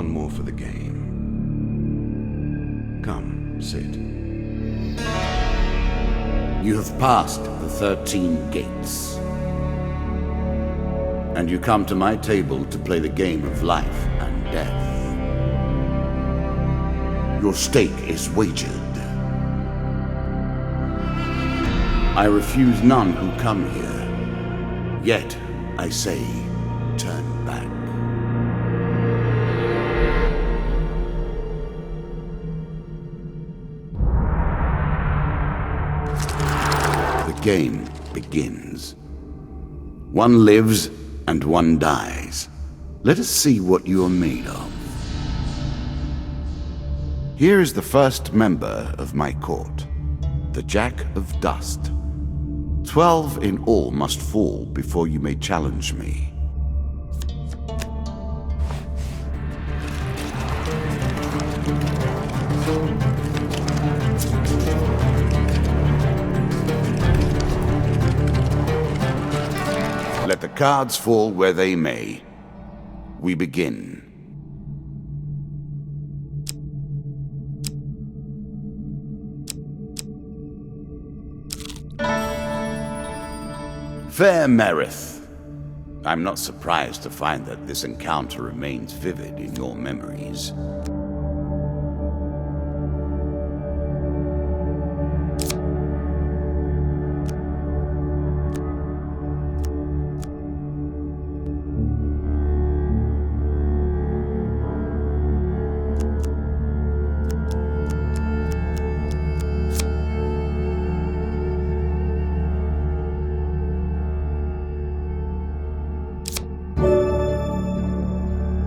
one more for the game. Come, sit. You have passed the 13 gates. And you come to my table to play the game of life and death. Your stake is wagered. I refuse none who come here. Yet, I say, turn back. The game begins. One lives and one dies. Let us see what you are made of. Here is the first member of my court, the Jack of Dust. 12 in all must fall before you may challenge me. Let the cards fall where they may. We begin. Fair Merith, I'm not surprised to find that this encounter remains vivid in your memories.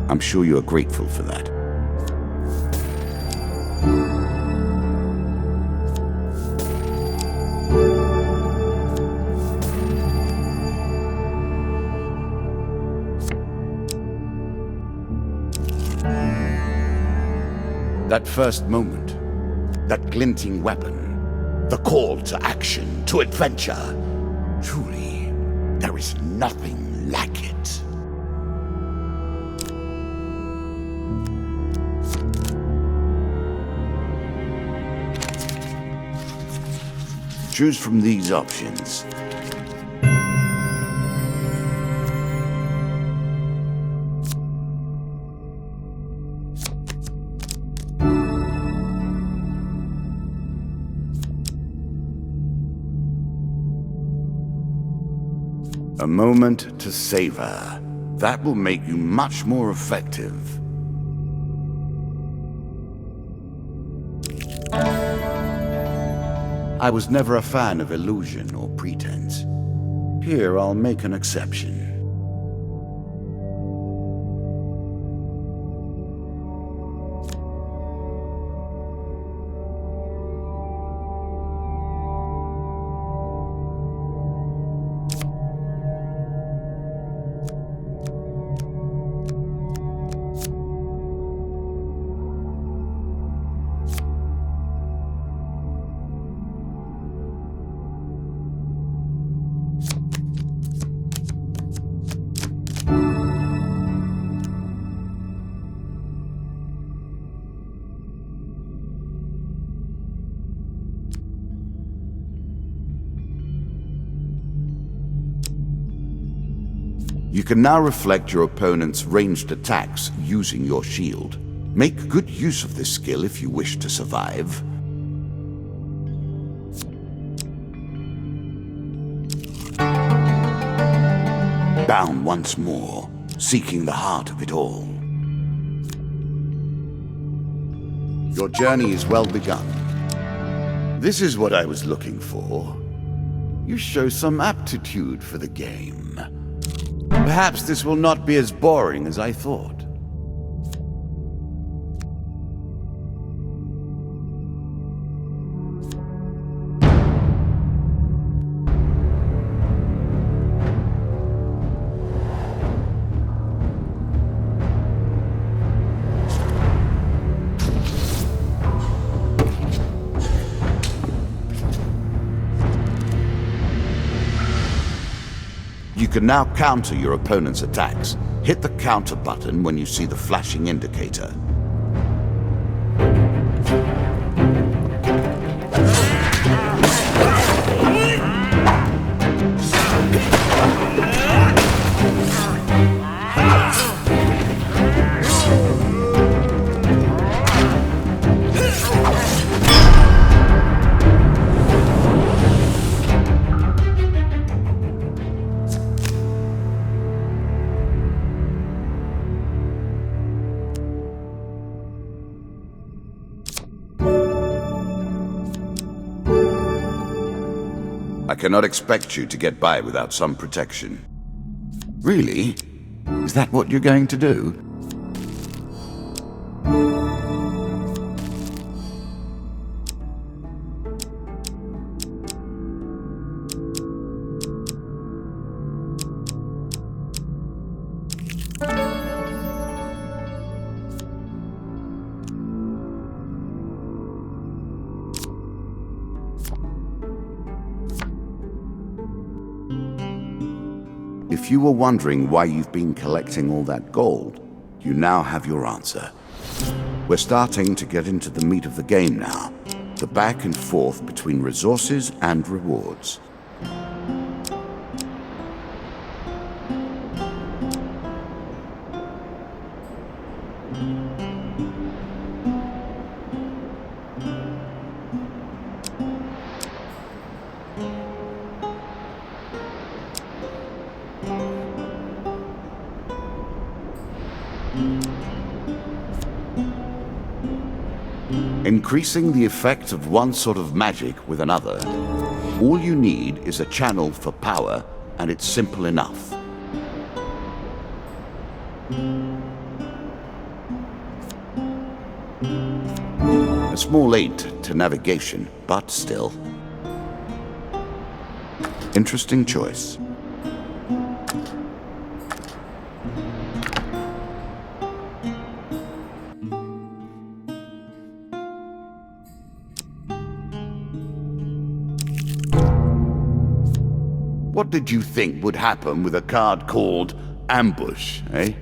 I'm sure you are grateful for that. That first moment, that glinting weapon, the call to action, to adventure. Truly, there is nothing like it. Choose from these options. A moment to savor. That will make you much more effective. I was never a fan of illusion or pretense. Here, I'll make an exception. You can now reflect your opponent's ranged attacks using your shield. Make good use of this skill if you wish to survive. Bound once more, seeking the heart of it all. Your journey is well begun. This is what I was looking for. You show some aptitude for the game. Perhaps this will not be as boring as I thought. You can now counter your opponent's attacks. Hit the counter button when you see the flashing indicator. I cannot expect you to get by without some protection. Really? Is that what you're going to do? If you were wondering why you've been collecting all that gold, you now have your answer. We're starting to get into the meat of the game now, the back and forth between resources and rewards. Increasing the effect of one sort of magic with another, all you need is a channel for power, and it's simple enough. A small aid to navigation, but still. Interesting choice. What did you think would happen with a card called Ambush, eh?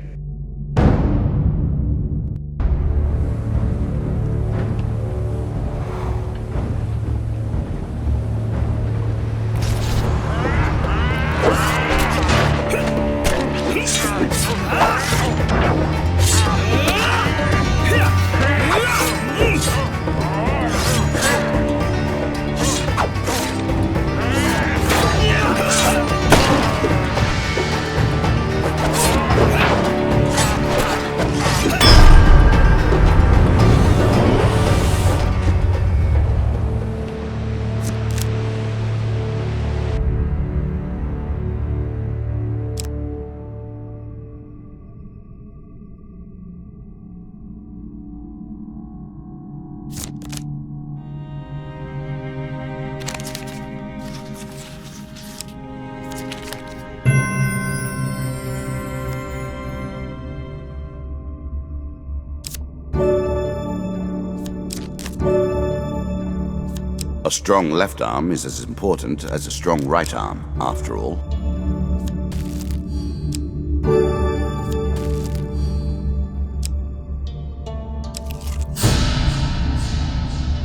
A strong left arm is as important as a strong right arm, after all.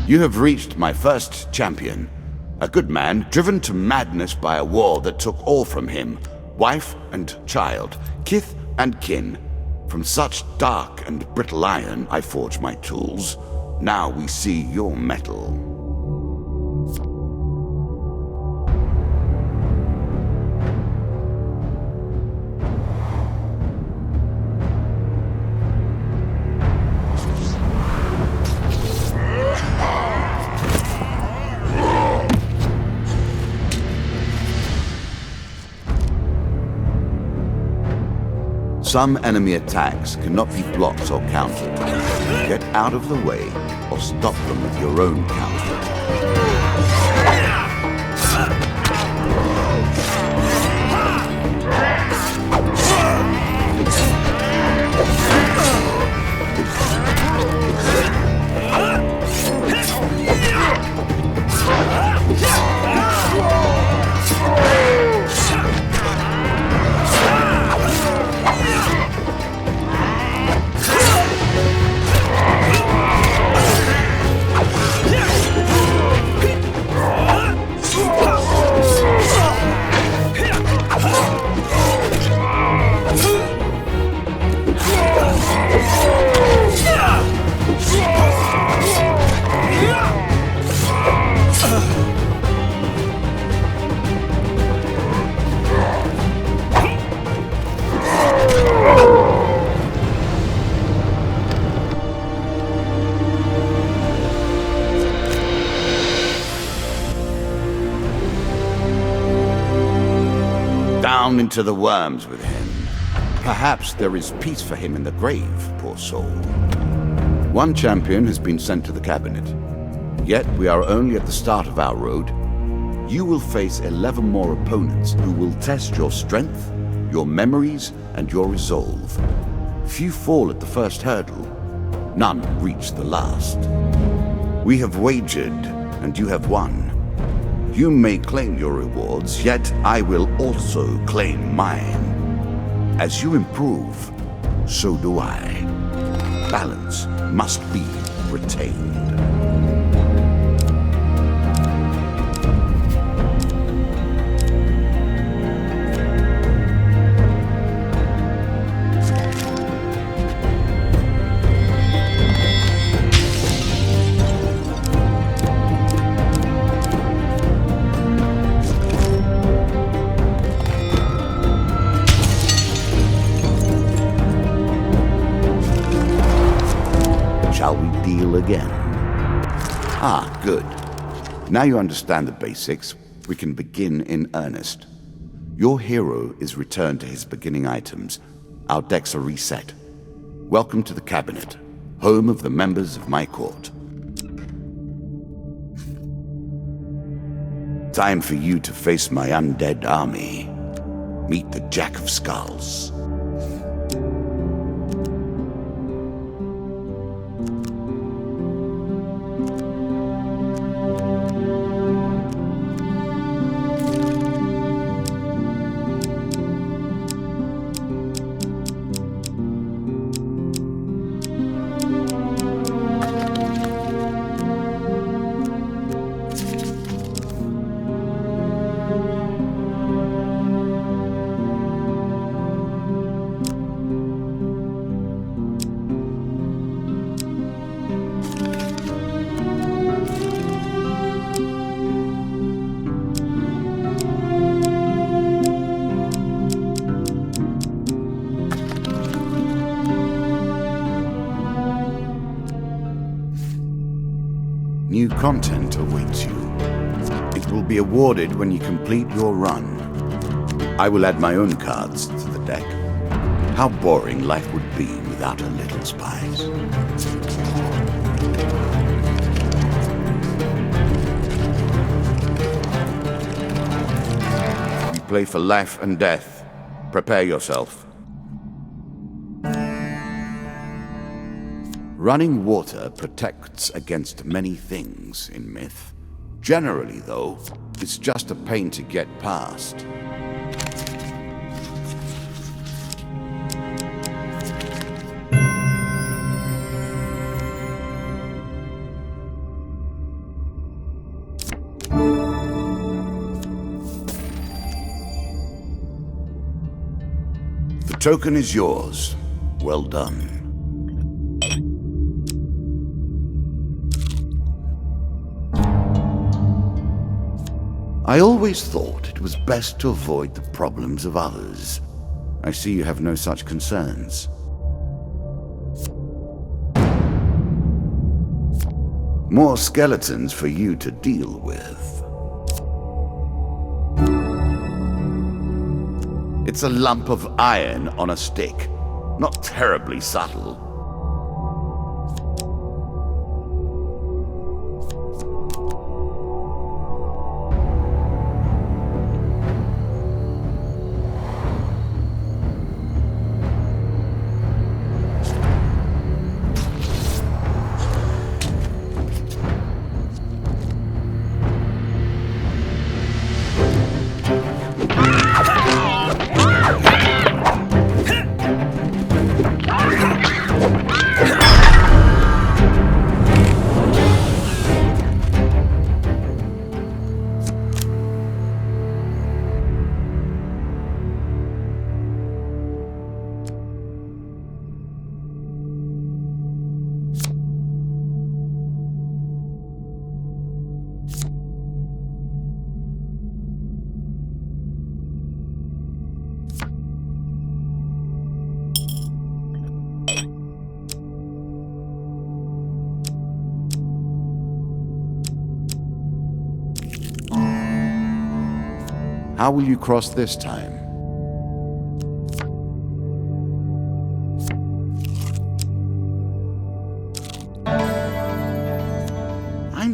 You have reached my first champion. A good man driven to madness by a war that took all from him, wife and child, kith and kin. From such dark and brittle iron I forge my tools. Now we see your metal. Some enemy attacks cannot be blocked or countered. Get out of the way or stop them with your own counter. Down into the worms with him. Perhaps there is peace for him in the grave, poor soul. One champion has been sent to the cabinet. Yet we are only at the start of our road. You will face 11 more opponents who will test your strength, your memories, and your resolve. Few fall at the first hurdle. None reach the last. We have wagered, and you have won. You may claim your rewards, yet I will also claim mine. As you improve, so do I. Balance must be retained. Shall we deal again? Ah, good. Now you understand the basics, we can begin in earnest. Your hero is returned to his beginning items. Our decks are reset. Welcome to the cabinet, home of the members of my court. Time for you to face my undead army. Meet the Jack of Skulls. New content awaits you. It will be awarded when you complete your run. I will add my own cards to the deck. How boring life would be without a little spice. You play for life and death. Prepare yourself. Running water protects against many things in myth. Generally, though, it's just a pain to get past. The token is yours. Well done. I always thought it was best to avoid the problems of others. I see you have no such concerns. More skeletons for you to deal with. It's a lump of iron on a stick. Not terribly subtle. How will you cross this time?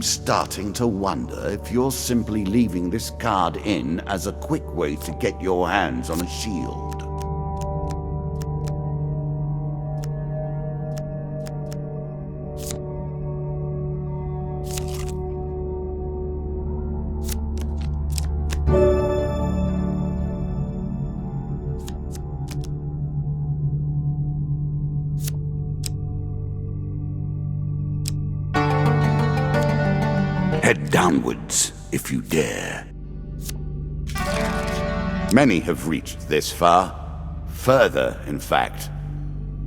I'm starting to wonder if you're simply leaving this card in as a quick way to get your hands on a shield. Head downwards, if you dare. Many have reached this far. Further, in fact.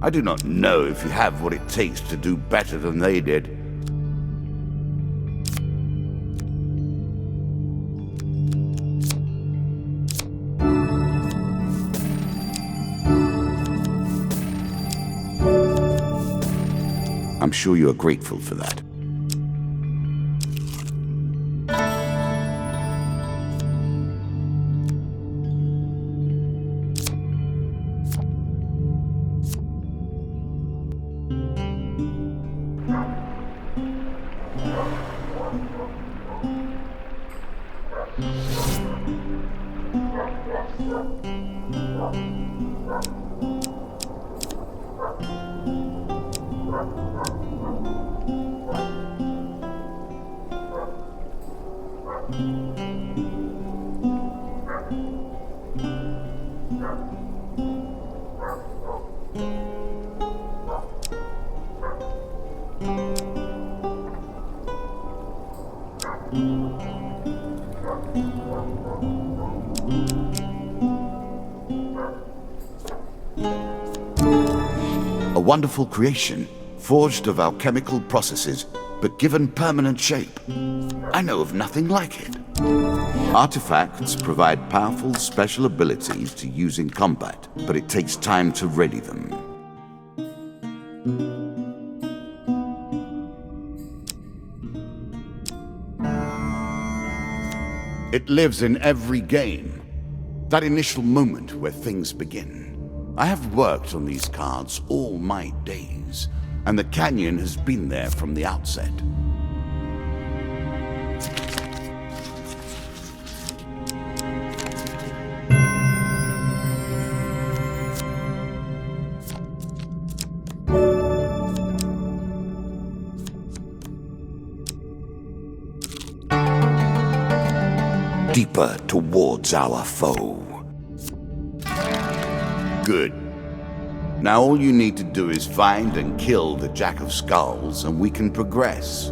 I do not know if you have what it takes to do better than they did. I'm sure you are grateful for that. A wonderful creation, forged of alchemical processes, but given permanent shape. I know of nothing like it. Artifacts provide powerful special abilities to use in combat, but it takes time to ready them. It lives in every game. That initial moment where things begin. I have worked on these cards all my days, and the canyon has been there from the outset. Deeper towards our foe. Good. Now all you need to do is find and kill the Jack of Skulls, and we can progress.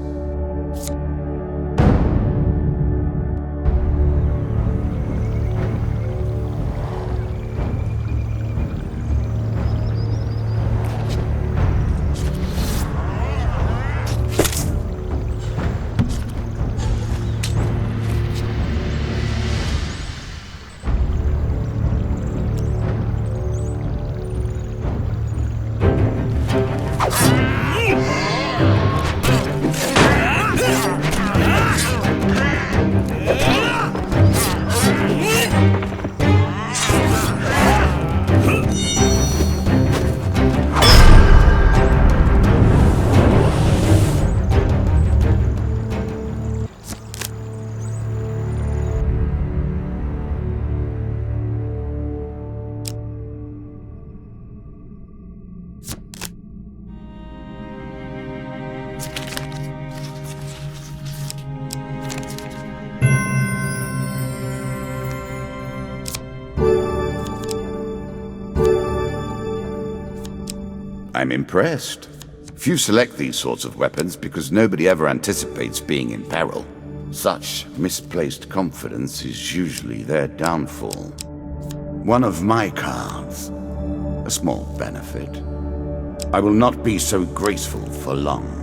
I'm impressed. Few select these sorts of weapons because nobody ever anticipates being in peril. Such misplaced confidence is usually their downfall. One of my cards. A small benefit. I will not be so graceful for long.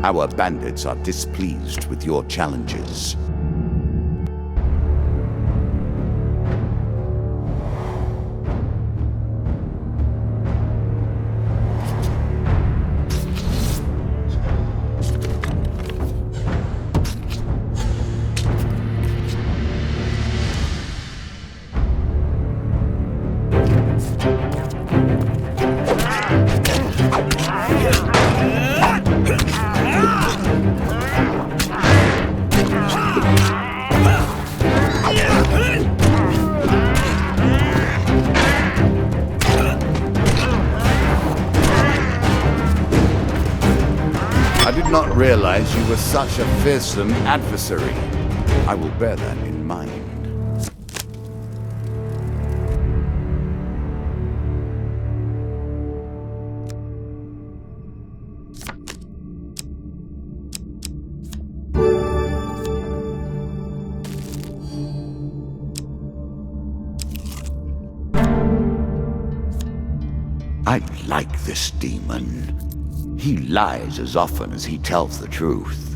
Our bandits are displeased with your challenges. I did not realize you were such a fearsome adversary. I will bear that in mind. I like this demon. He lies as often as he tells the truth.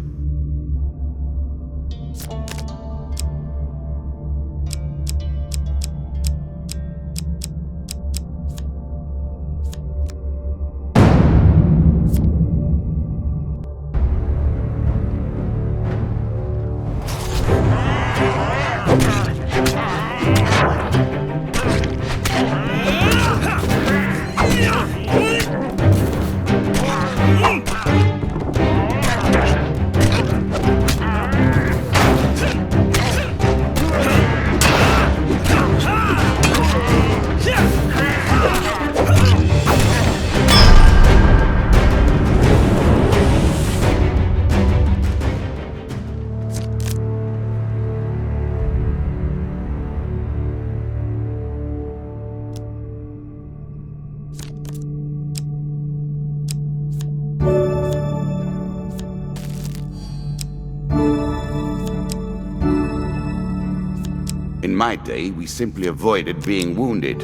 In my day, we simply avoided being wounded.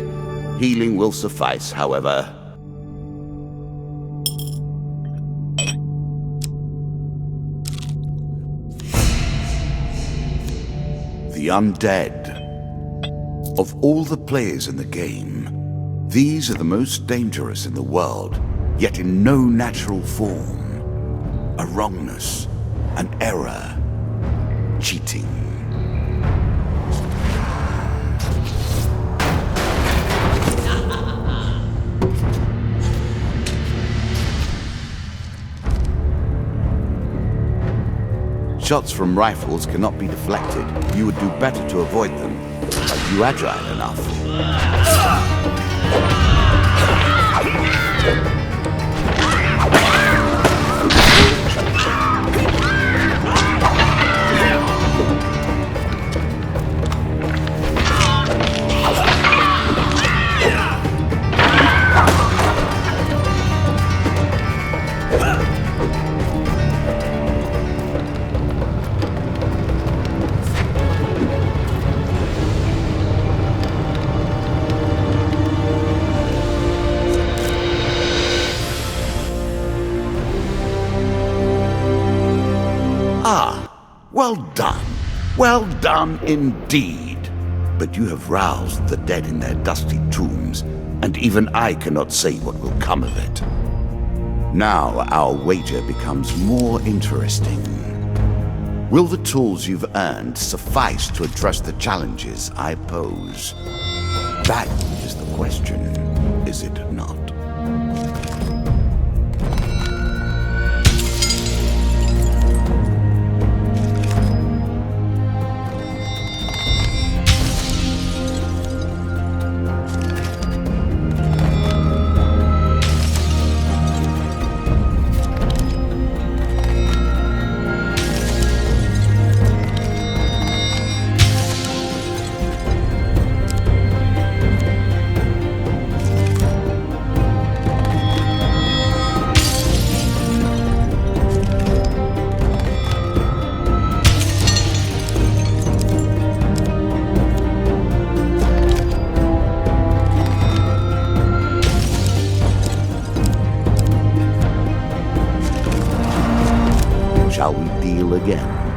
Healing will suffice, however. The undead. Of all the players in the game, these are the most dangerous in the world, yet in no natural form. A wrongness, an error, cheating. Shots from rifles cannot be deflected. You would do better to avoid them. Are you agile enough? Well done. Well done indeed. But you have roused the dead in their dusty tombs, and even I cannot say what will come of it. Now our wager becomes more interesting. Will the tools you've earned suffice to address the challenges I pose? That is the question, is it not? Shall we deal again?